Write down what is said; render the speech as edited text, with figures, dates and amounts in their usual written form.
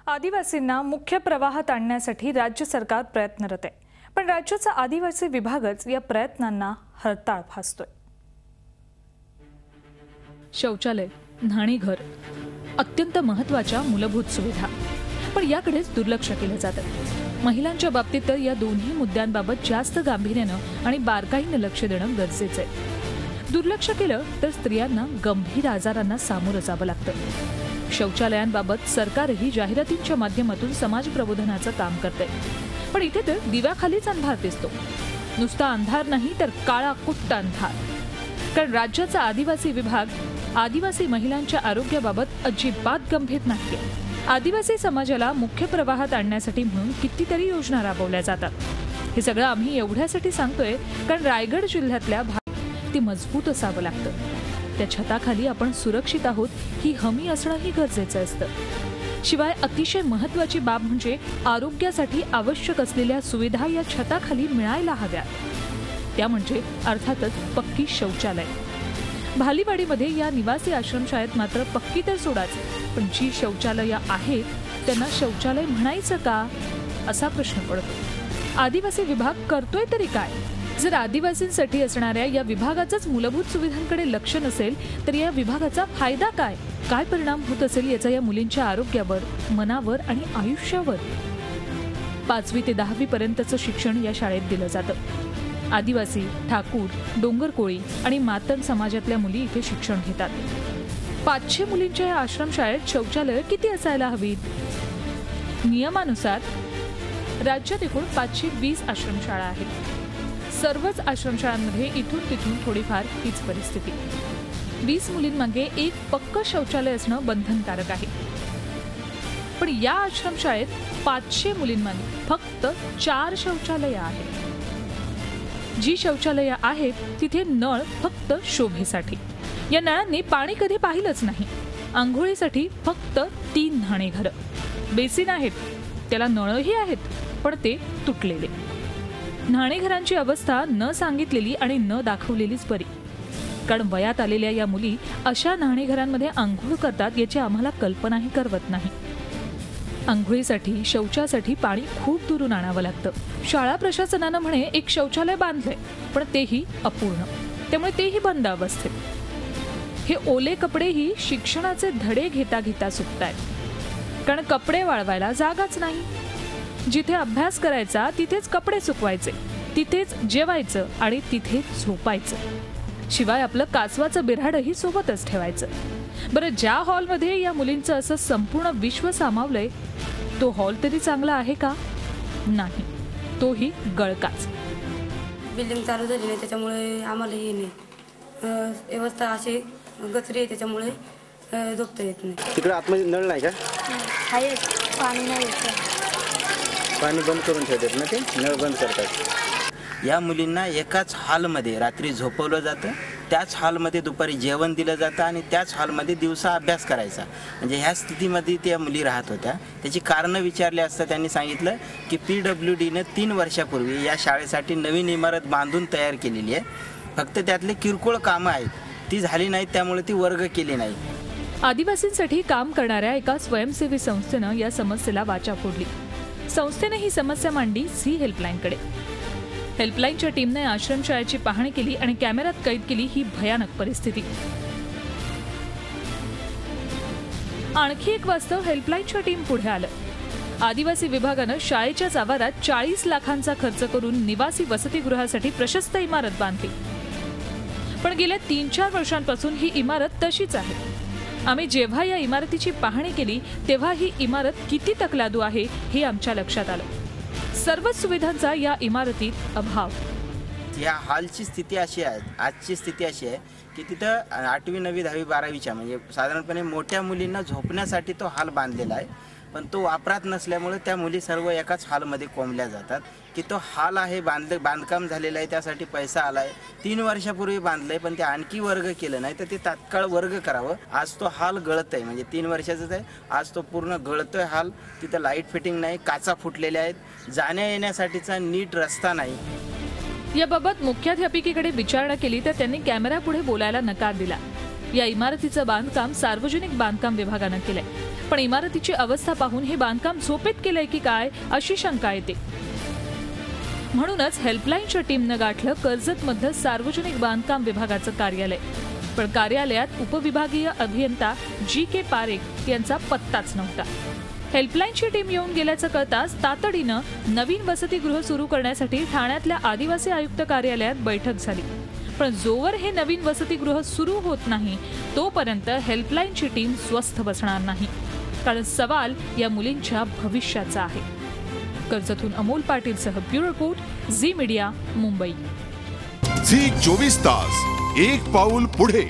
आदिवासींना मुख्य प्रवाहात आणण्यासाठी राज्य सरकार प्रयत्नरत आहे, पण राज्याचा आदिवासी विभागच या प्रयत्नांना हरताळ फासतोय। शौचालय, न्हाणीघर अत्यंत महत्त्वाच्या मूलभूत सुविधा, पण याकडेच दुर्लक्ष केलं जातं। महिलांच्या बाबतीत तर या दोन्ही मुद्द्यांबाबत जास्त गांभीर्यानं आणि बारकाईनं लक्ष देणं गरजेचं आहे। दुर्लक्ष केलं तर स्त्रियांना गंभीर आजारांना सामोरं जावं लागतं। शौचालयांबाबत सरकारही जाहिरातींच्या माध्यमातून समाज प्रबोधनाचं काम करते, पण इथे तर दिव्याखालीच अंधार दिसतो। नुसता अंधार नाही तर काळा कुट्ट अंधार, कारण राज्याचा आदिवासी विभाग आदिवासी महिलांच्या आरोग्याबाबत अजिबात गंभीर नाहीये। आदिवासी समाजाला मुख्य प्रवाहात आणण्यासाठी म्हणून कितीतरी योजना राबवल्या जातात। हे सगळं आम्ही एवढ्यासाठी सांगतोय कारण रायगड जिल्ह्यातल्या ती मजबूत असावं लागतं। त्या छताखाली आपण सुरक्षित आहोत ही हमी असणंही गरजेचं असतं। शिवाय अतिशय महत्त्वाची बाब म्हणजे आरोग्यासाठी आवश्यक असलेल्या सुविधा या छताखाली मिळायला हव्यात। त्या म्हणजे अर्थातच पक्की शौचालय। भालीवाडीमध्ये या निवासी आश्रमशाळेत मात्र पक्की तर सोडाच, पण जी शौचालयं आहेत त्यांना शौचालय म्हणायचं का असा प्रश्न पडतो। आदिवासी विभाग करतोय तरी काय? जर आदिवासींसाठी असणाऱ्या या विभागाचंच मूलभूत सुविधांकडे लक्ष नसेल तर या विभागाचा फायदा काय? काय परिणाम होत असेल याचा या मुलींच्या आरोग्यावर, मनावर आणि आयुष्यावर? 5वी ते 10वी पर्यंतचं शिक्षण या शाळेत दिलं जातं। आदिवासी, ठाकूर, डोंगरकोळी आणि मातंग समाजातल्या मुली इथे शिक्षण घेतात। 500 मुलींच्या या आश्रमशाळेत शौचालय किती असायला हवीत? नियमानुसार राज्यात एकूण 520 आश्रमशाळा आहेत। सर्वच आश्रमशाळांमध्ये इथून तिथून थोडीफार हीच परिस्थिती। 20 मुलींमागे एक पक्क शौचालय असणं बंधनकारक आहे, पण या आश्रमशाळेत 500 मुलींमागे फक्त 4 शौचालयं आहेत। जी शौचालयं आहेत तिथे नळ फक्त शोभेसाठी। या नळांनी पाणी कधी पाहिलंच नाही। आंघोळीसाठी फक्त 3 न्हाणीघरं। बेसिन आहेत, त्याला नळही आहेत, पण ते तुटलेले। न्हाणीघरांची अवस्था न सांगितलेली आणि न दाखवलेलीच बरी, कारण वयात आलेल्या या मुली अशा न्हाणीघरांमध्ये आंघोळ करतात याची आम्हाला कल्पनाही करवत नाही। आंघोळीसाठी, शौचासाठी पाणी खूप दुरून आणावं लागतं। शाळा प्रशासनानं म्हणे एक शौचालय बांधलंय, पण तेही अपूर्ण, त्यामुळे तेही बंद अवस्थेत। हे ओले कपडेही शिक्षणाचे धडे घेता घेता सुकतायत, कारण कपडे वाळवायला जागाच नाही। जिथे अभ्यास करायचा तिथेच कपडे सुकवायचे, तिथेच जेवायचं आणि तिथेच झोपायचं। शिवाय आपलं कासवाचं बिऱ्हाडही सोबतच ठेवायचं। बरं, ज्या हॉलमध्ये या मुलींचं असं संपूर्ण विश्व सामावलंय तो हॉल तरी चांगला आहे का? नाही, तोही गळकाच। बिल्डिंग चालू झाली नाही त्याच्यामुळे आम्हाला हे नाही, व्यवस्था अशी गचरी आहे त्याच्यामुळे झोपता येत नाही। तिकडे आतमध्ये नळ नाही का? आहे, पाणी नाही येत। पाणी बंद करून ठेवतात ना, ते नळ बंद करतात। या मुलींना एकाच हॉलमध्ये रात्री झोपवलं जातं, त्याच हॉलमध्ये दुपारी जेवण दिलं जातं आणि त्याच हॉलमध्ये दिवसा अभ्यास करायचा। म्हणजे ह्या स्थितीमध्ये त्या मुली राहत होत्या। त्याची कारणं विचारले असता त्यांनी सांगितलं की PWDनं 3 वर्षापूर्वी या शाळेसाठी नवीन इमारत बांधून तयार केलेली आहे, फक्त त्यातले किरकोळ कामं आहेत, ती झाली नाहीत, त्यामुळे ती वर्ग केली नाही। आदिवासींसाठी काम करणाऱ्या एका स्वयंसेवी संस्थेनं या समस्येला वाचा फोडली। संस्थेने ही समस्या मांडली सी हेल्पलाईनकडे। हेल्पलाईनच्या टीमने आश्रमशाळेची पाहणी केली आणि कॅमेऱ्यात कैद केली ही भयानक परिस्थिती। आणखी एक वास्तव हेल्पलाईनच्या टीम पुढे आलं। आदिवासी विभागानं शाळेच्याच आवारात 40 लाखांचा खर्च करून निवासी वसतिगृहासाठी प्रशस्त इमारत बांधली, पण गेल्या 3-4 वर्षांपासून ही इमारत तशीच आहे। आम्ही जेव्हा या इमारतीची पाहणी केली तेव्हा ही इमारत किती तकलादू आहे हे आमच्या लक्षात आलं। सर्वच सुविधांचा या इमारतीत अभाव। या हॉलची स्थिती अशी आहे, आजची स्थिती अशी आहे की तिथं 8वी, 9वी, 10वी, 12वीच्या म्हणजे साधारणपणे मोठ्या मुलींना झोपण्यासाठी तो हॉल बांधलेला आहे, पण तो वापरात नसल्यामुळे त्या मुली सर्व एकाच हॉलमध्ये कोंबल्या जातात। की तो हॉल आहे, बांधकाम झालेलं आहे, त्यासाठी पैसा आलाय, 3 वर्षापूर्वी बांधलंय, पण ते आणखी वर्ग केलं नाही तर ते तात्काळ वर्ग करावं। आज तो हॉल गळत आहे, म्हणजे 3 वर्षाचाच आहे, आज तो पूर्ण गळतोय हॉल। तिथं लाईट फिटिंग नाही, काचा फुटलेल्या आहेत, जाण्या येण्यासाठीचा नीट रस्ता नाही। याबाबत मुख्याध्यापिकेकडे विचारणा केली तर त्यांनी कॅमेऱ्यापुढे बोलायला नकार दिला। या इमारतीचं बांधकाम सार्वजनिक बांधकाम विभागानं केलंय, पण इमारतीची अवस्था पाहून हे बांधकाम झोपेत केलंय की काय अशी शंका येते. म्हणूनच हेल्पलाईनच्या टीमनं गाठलं कर्जतमधलं सार्वजनिक बांधकाम विभागाचं कार्यालय. पण कार्यालयात उपविभागीय अभियंता जी.के. पारेख यांचा पत्ताच नव्हता. हेल्पलाईनची टीम येऊन गेल्याचं कळताच तातडीनं नवीन वसतिगृह सुरू करण्यासाठी ठाण्यातल्या आदिवासी आयुक्त कार्यालयात बैठक झाली. पण जोवर हे नवीन वसतिगृह सुरू होत नाही तोपर्यंत हेल्पलाईनची टीम स्वस्थ बसणार नाही, कारण सवाल या मुलींच्या भविष्याचा आहे. कर्जतहून अमोल पाटीलसह bureau report, Zee media, Mumbai. Zee 24 तास, एक पाऊल पुढे.